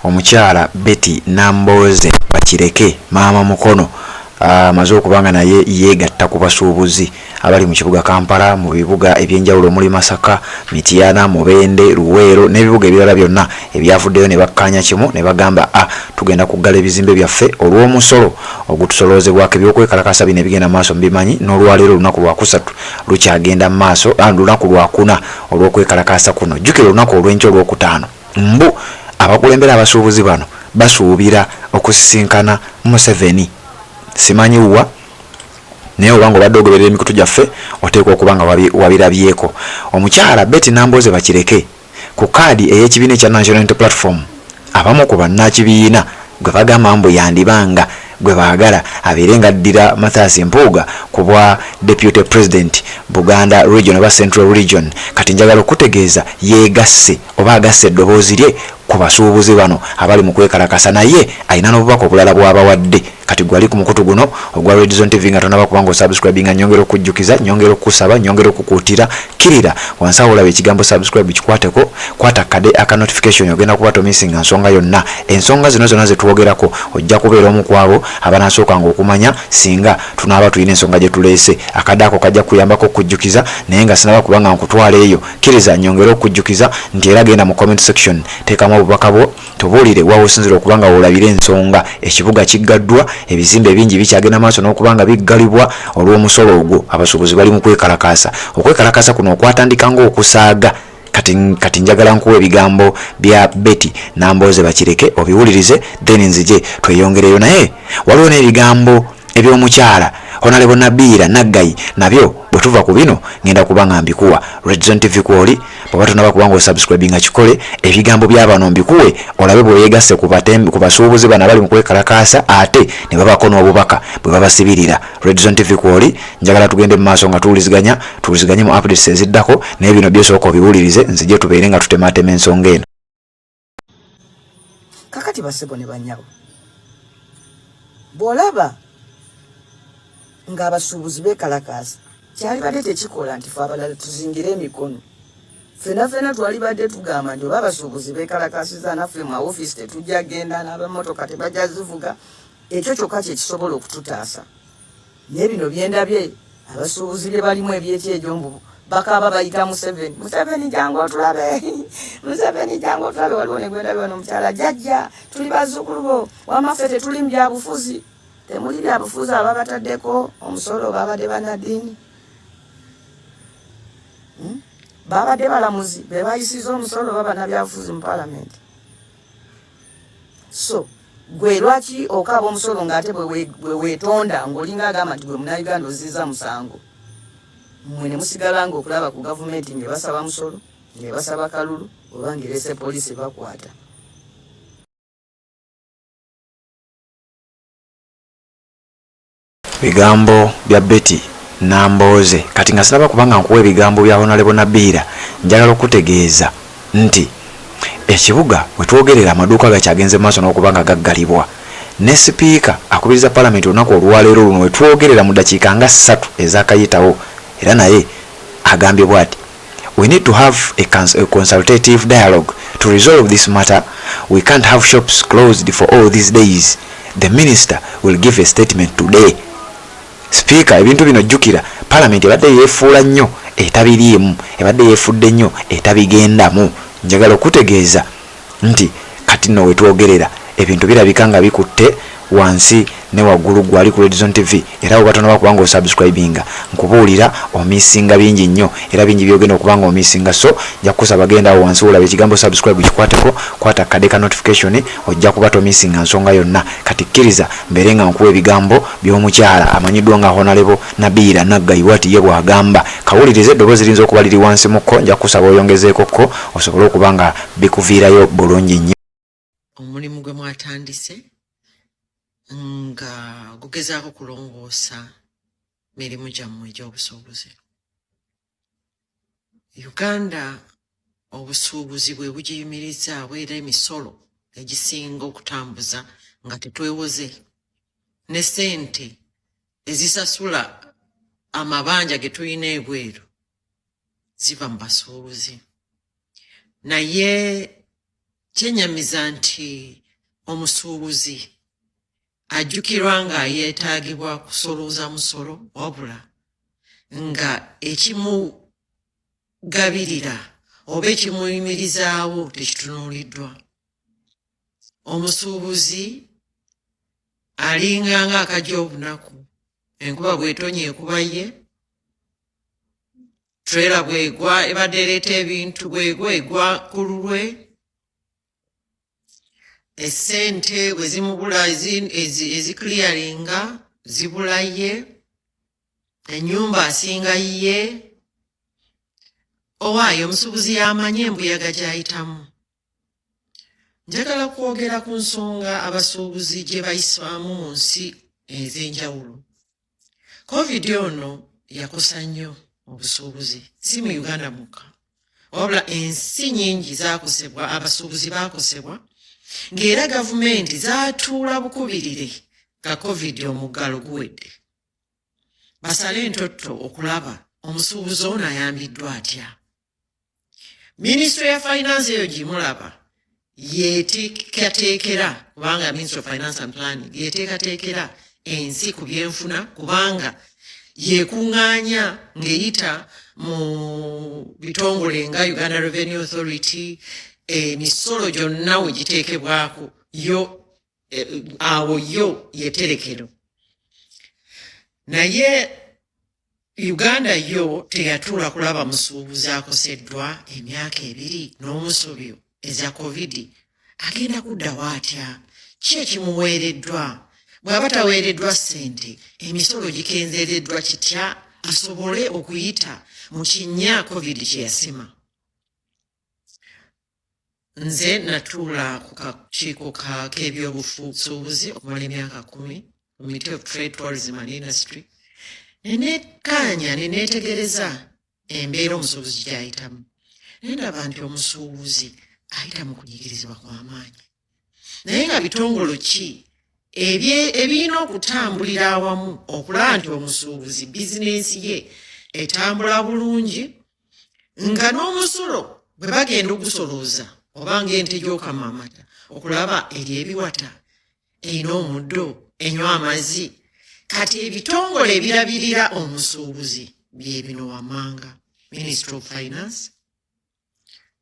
omukyala Betty Namboze Bakireke maama Mukono amaze okubanga naye yeegatta ku basuubuzi abali mu kibuga Kampala mu bibuga ebyenjawulo omuli Masaka, Mityana, Mubende, Luweero n'ebibuga ebirala byonna ebyavuddeyo ne bakkaanya kimu ne bagamba tugenda kuggala ebizimbe byaffe olw'omusolo ogutusoloozebwako ebyokwekalakasa bino ebigenda maaso mbimanyi n'olwaleero olunaku lwakusatu lukyagenda maaso lunaku lwakuna olw'okwekalakasa kuno. Jjukira olunaku olw'enkya olwokutaano mbu abakulembera abasuubuzi bano basuubira okusisinkana Museveni. Simanyi wa naye obanga obadde ogoberera emikutu gyaffe oteekwa okuba nga wabirabyeko. Omukyala Betty Namboze Bakireke ku kaadi ey'ekibiina ekya National Unity Platform abamu ku bannakibiina gwe bagamba mbu yandibanga gwe baagala abeere nga addira Mathias Mpuuga ku bwa Deputy President Buganda Region oba Central Region. Kati njagala okutegeeza yeegasse oba agasse eddoboozi lye ku basuubuzi bano abali mu kwekalakasa, naye alina n'obubaka obulala bw'abawadde. Kati gwali ku mukutu guno ogwa Red Zone TV nga tonaba kubanga osubscribinga, nyongera okujjukiza, nyongera okusaba, nyongera okukuutira, kirira wansi awo olaba ekigambo subscribe kikwateko, kwata kade aka notification ogenda kuba tomisinga nsonga yonna. Ensonga zino zonna zetwogerako ojja kubeera omu kwabo abanaasookanga okumanya singa tunaaba tulina ensonga gye tuleese. Akade ako kajja kuyambako okujjukiza, naye nga sinaba kubanga nkutwala eyo, kiriza nyongera okujjukiza nti era genda mu comment section teekamu obubaka bwo tubuulire waawo osinzira okubanga olabira ensonga. Ekibuga kiggaddwa, ebizimbe bingi bikyagenda maaso n'okubanga biggalibwa olw'omusolo ogwo abasuubuzi bali mu kwekalakasa. Okwekalakasa kuno okwatandika ng'okusaaga. Kati njagala nkuwa ebigambo bya Betty Namboze Bakireke obiwulirize, then nzije tweyongereyo. Naye waliwo n'ebigambo eby'omukyala Honorable Nabiira Naggayi nabyo bwe tuva ku bino ngenda kubanga mbikuwa. Red Zone TV kwoli bwe tonaba kubanga osubscribinga kikole, ebigambo by'abano mbikuwe olabe bwe yeegasse ku basuubuzi bano abali mu kwekalakasa ate ne babako n'obubaka bwe babasibirira. Red Zone TV kwoli njagala tugende mu maaso nga tuwuliziganye mu updates eziddako, naye bino byosooka obiwulirize nzije tubeere nga tutemaatema ensonga eno. Kakati basebo ne banyawo bw'olaba nga abasuubuzi beekalakaasa kyali badde tekikola nti fe abalala tuzingire emikono. Fena twali badde tugamba nti oba abasuubuzi beekalakaasiza naffe mu office tetujja genda n'abamotoka tebajja zivuga. Ekyo kyokka kye kisobola okututaasa. Naye bino byendabye abasuubuzi bye balimu ebyekyejo mbu bakaaba bayita Museveni jangu otulabe. Museveni jangu otulabe. Waliwo ne gwendabye wano omukyala jjajja tuli bazzukulu bo wamaffe tetuli mu byabufuzi. Temuli byabufuzi ababataddeko omusolo babadde bannaddiini. Babadde balamuzi be bayisiza omusolo baba nabyabufuzi mu Parliament. So gwe lwaki okaaba omusolo ng'ate bwe weetonda ng'olinga agamba nti gwe Munnayuganda ozizza musango. Mmwe ne musigala ng'okulaba ku gavumenti ng'ebasaba musolo, ng'ebasaba kalulu, oba ng'erese poliisi bakwata. Bigambo bya Betty Namboze. Kati nga sinaba kubanga nkuwa ebigambo bya Honorable Nabiira, njagala okutegeeza nti ekibuga we twogerera amaduuka gakyagenze maaso n'okubanga gaggalibwa. Ne sipiika akubiriza Parliament olunaku olwaleero luno we twogerera mu ddakiika nga 3 ezakayitawo, era naye agambye bw'ati: we need to have a consultative dialogue to resolve this matter. We can't have shops closed for all these days. The minister will give a statement today. Speaker, ebintu bino jjukira Parliament ebadde yeefuula nnyo etabiriimu, ebadde yeefudde nnyo etabigendamu. Njagala okutegeeza nti kati nno we twogerera ebintu birabika nga bikutte wansi ne waggulu gwali ku Red Zone TV, era bwe batonaba kubanga osubscribinga nkubuulira omisinga bingi nnyo era bingi byogenda okubanga omisinga. So nja kukusaba genda awo wansi olaba ekigambo subscribe kikwateko, kwata kade ka notification ojja kuba tomisinga nsonga yonna. Kati kkiriza mbeere nga nkuwa ebigambo by'omukyala amanyiddwa nga Honorable Nabiira Naggayi bw'ati ye bw'agamba. Kawulirize eddoboozi liyinza okuba liri wansi mukko, nja kukusaba oyongezeeko ko osobole okuba nga bikuviirayo bulungi nnyo. Omulimu gwe mwatandise nga gugezaako kulongoosa mirimu gyammwe egy'obusuubuzi. Uganda obusuubuzi bwe bugiyimirizaawo era emisolo egisinga okutambuza nga tetwewoze, ne ssente ezisasula amabanja ge tulina ebweru ziva mu basuubuzi. Naye kyenyamiza nti omusuubuzi ajjukirwa nga yeetaagibwa kusolooza musolo wabula nga ekimugabirira oba ekimuyimirizaawo tekitunuuliddwa. Omusuubuzi alinga nga akajja obunaku, enkuba bw'etonnya ekuba ye, trela bw'egwa ebadde ereeta ebintu bw'egwa egwa ku lulwe, essente bwe zimubula ezikiliyaringa zibula ye, ennyumba asinga ye. Owaayo omusuubuzi yamanye embuyaga gy'ayitamu. Njagala kwogera ku nsonga abasuubuzi gye bayisaamu mu nsi ez'enjawulo. Covid ono yakosa nnyo obusuubuzi, si mu Uganda mukka, wabula ensi nnyingi zaakosebwa, abasuubuzi baakosebwa, ng'era gavumenti zaatuula bukubirire nga Covid omuggalo guwedde. Basale entotto okulaba omusuubuzi ono ayambiddwa atya. Minisitule ya Finance eyo gimulaba yeteekateekera, kubanga Ministry of Finance and Planning yeteekateekera ensi ku byenfuna, kubanga yeekuŋŋaanya ng'eyita mu bitongole nga Uganda Revenue Authority, emisolo gyonna we giteekebwako yo awo yo yeterekero. Naye Uganda yo teyatuula kulaba musuubuzi akoseddwa emyaka 2 n'omusobyo eza Covid. Agenda kuddawo atya? Ki ekimuweereddwa? Bw'aba taweereddwa ssente, emisolo gikenzereddwa kitya asobole okuyita mu kinnya Covid kye yasima? Nze natuula ku kakiiko k'ebyobusuubuzi okumala emyaka 10, Committee of Trade, Tourism and Industry. Nenekkaanya neneetegereza embeera omusuubuzi gy'ayitamu. Nendaba nti omusuubuzi ayita mu kunyigirizibwa kw'amaanyi. Naye nga bitongolo ki ebirina okutambulira awamu okulaba nti omusuubuzi bizinensi ye etambula bulungi, nga n'omusulo bwe bagenda ogusolooza oba ng'ente gy'okama amata okulaba eri ebiwata, erina omuddo, enywa amazzi. Kati ebitongole ebirabirira omusuubuzi bye bino wammanga: Ministry of Finance,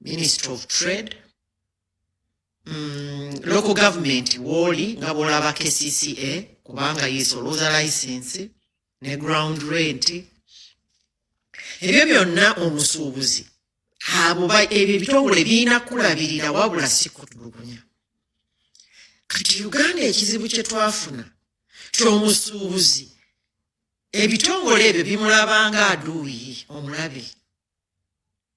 Ministry of Trade, local government wooli nga bw'olaba KCCA kubanga yeesolooza license ne ground rent. Ebyo byonna omusuubuzi ebyo ebitongole birina kulabirira wabula si kutulugunya. Kati Uganda ekizibu kye twafuna ky'omusuubuzi, ebitongole ebyo bimulabanga aduuyi omulabe.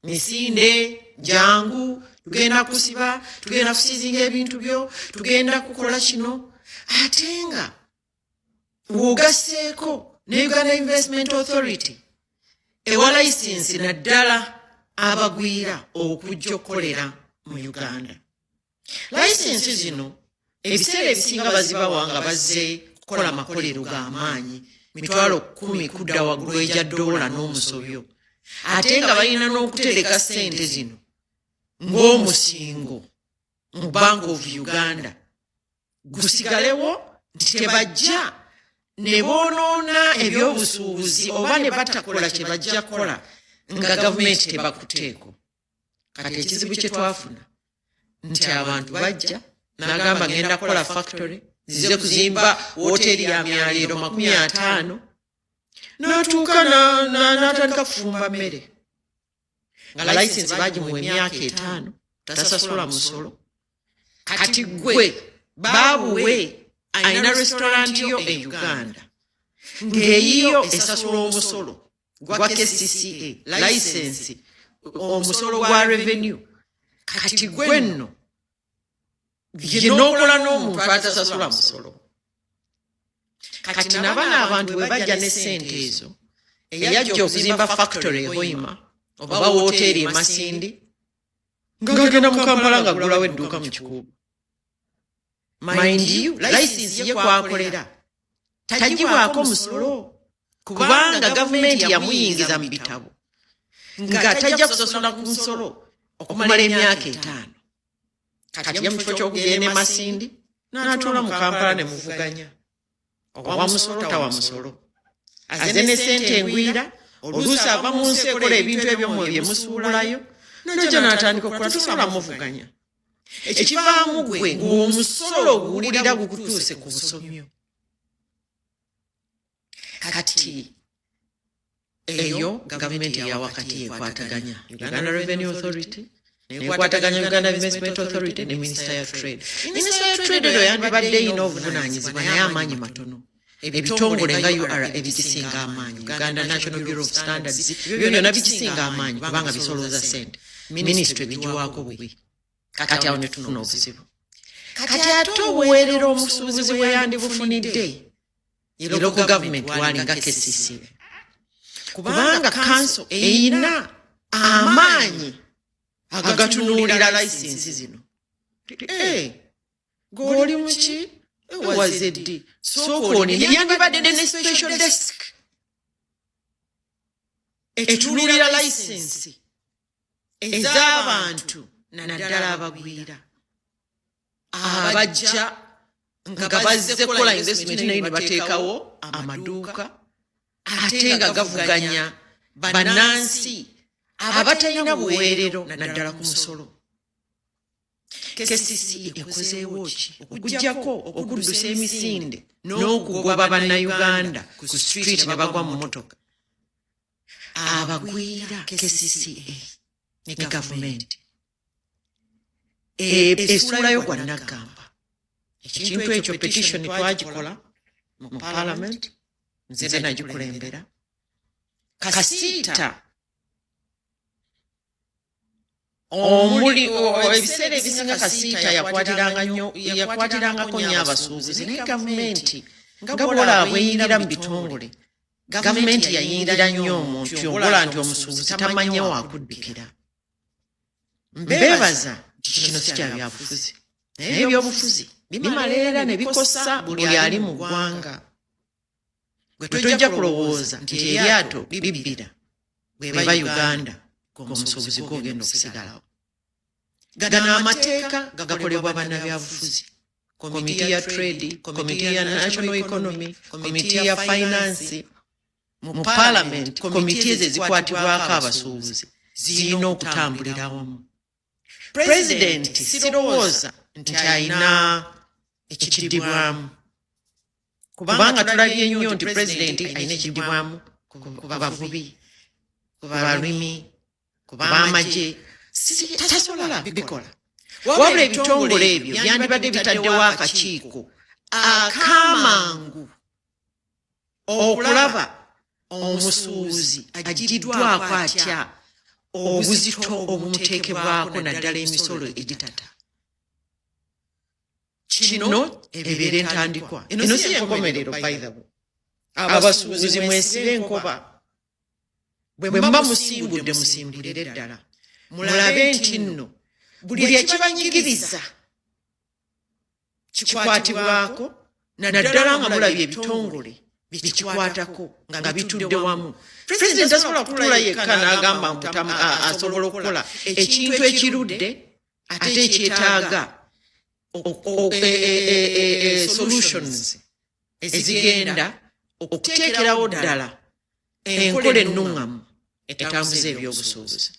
Misinde, jangu, tugenda kusiba, tugenda kusizinga ebintu byo, tugenda kukola kino. Ate nga bw'ogasseeko ne Uganda Investment Authority ewa license naddala abagwira okujja okukolera mu Uganda. License zino ebiseera ebisinga bazibawa nga bazze kukola amakolero g'amaanyi, $10,000 kudda waggulu eja $1 n'omusobyo. Ate nga balina n'okutereka ssente zino ng'omusingo mu Bank of Uganda gusigalewo, nti tebajja ne boonoona ebyobusuubuzi oba ne batakola kye bajja kukola nga gavumenti tebakuteeko. Kati ekizibu kye twafuna nti abantu bajja n'agamba ngenda kukola factory, zize kuzimba woteeri ya myaliiro 50, n'atuuka n'atandika kufumba mmere nga license bagimuwa emyaka 5 tasasula musolo. Kati gwe baabuwe ayina restaurant yo e Uganda ng'eyiyo esasula omusolo gwa KCCA license, omusolo gwa revenue. Kati gwe nno y'enookola n'omuntu atasasula musolo. Kati nabana abantu bwe bajja ne ssente ezo, eyajja okuzimba factory e Hoima oba woteeri e Masindi, ng'agenda mu Kampala ng'agulawo edduuka mu Kikuubo. Mind you, license ye kwakolera tagiwaako musolo kubanga gavumenti yamuyingiza mu bitabo nga tajja kusasula ku musolo okumala emyaka 5. kati ya mufo ky'okugenda e Masindi n'atuula mu Kampala ne muvuganya owa musolo tawa musolo aze ne ssente engwira oluusi ava mu nsi ekola ebintu ebyo mu bye musuulayo najja n'atandika okukola tusobola muvuganya ekivaamu gwe ng'omusolo guwulira gukutuuse ku busomyo kati eyo gavumenti eya wakati yekwataganya Uganda Revenue Authority nekwataganya Uganda Investment Authority ne Minister ya Trade. Minister ya Trade eyo yandibadde ina obuvunaanyizibwa naye amaanyi matono ebitongole nga URA ebikisinga amaanyi Uganda National Bureau of Standards byonna bikisinga amaanyi kubanga bisolooza ssente minisitule bigiwaako bubi kati awo ne tufuna obuzibu kati ate obuweerera omusuubuzi bwe yandibufunidde local government walinga KCC kubanga kanso eyina amaanyi agatunuulira layisinsi zino g'oli muki wazeddi sookooni yandibadde ne special desk etunuulira layisinsi ez'abantu naddala abagwira abajja nga bazze kola investment naye ne bateekawo amaduuka ate nga gavuganya bannansi abatalina buweerero naddala ku musolo KCC ekozeewo ki okuggyako okuddusa emisinde n'okugoba bannayuganda ku street ne bagwa mu motoka abagwira KCCA ne gavumenti esuulayo gwa naggamba ekintu ekyo petition twagikola mu parliament nze nagikulembera kasiita omuli ebiseera ebisinga kasiita yakwatirangako nnyo abasuubuzi naye gavumenti nga bwolaba bweyingira mu bitongole gavumenti yayingira nnyo omuntu obola nti omusuubuzi tamanye wakuddukira mbeebaza kino si kya byabufuzi naye ebyobufuzi bimaleera ne bikosa buli ali mu ggwanga gwe tojja kulowooza nti eryato libbira bweba Uganda ng'omusuubuzi gw'ogenda okusigalawo gano amateeka gakolebwa bannabyabufuzi komiti ya trade komiti ya national economy komiti ya finance mu parliament komiti ezo ezikwatibwako abasuubuzi zirina okutambulira wamu pulezidenti sirowooza nti alina ekiddibwamu kubanga tulabye nnyo nti pulezidenti alina ekiddibwamu ku bavubi ku balimi ku b'amagye tasobola bikola wabula ebitongole ebyo byandibadde bitaddewo akakiiko ak'amangu okulaba omusuubuzi aggiddwako atya obuzito obumuteekebwako naddala emisolo egitata kino ebeera entandikwa eno si enkomerero bayithabu abasuubuzi mwesibe enkoba bwe muba musimbudde musimbulire ddala mulabe nti nno buli ekibanyigiriza kikwatibwako naddala nga mulabye ebitongole bikikwatako nga bitudde wamu pulezidenti asobola kutuula yekka n'agamba asobola okukola ekintu ekirudde ate ekyetaaga solutions ezigenda okuteekerawo ddala enkola ennuŋŋamu etambuza ebyobusuubuzi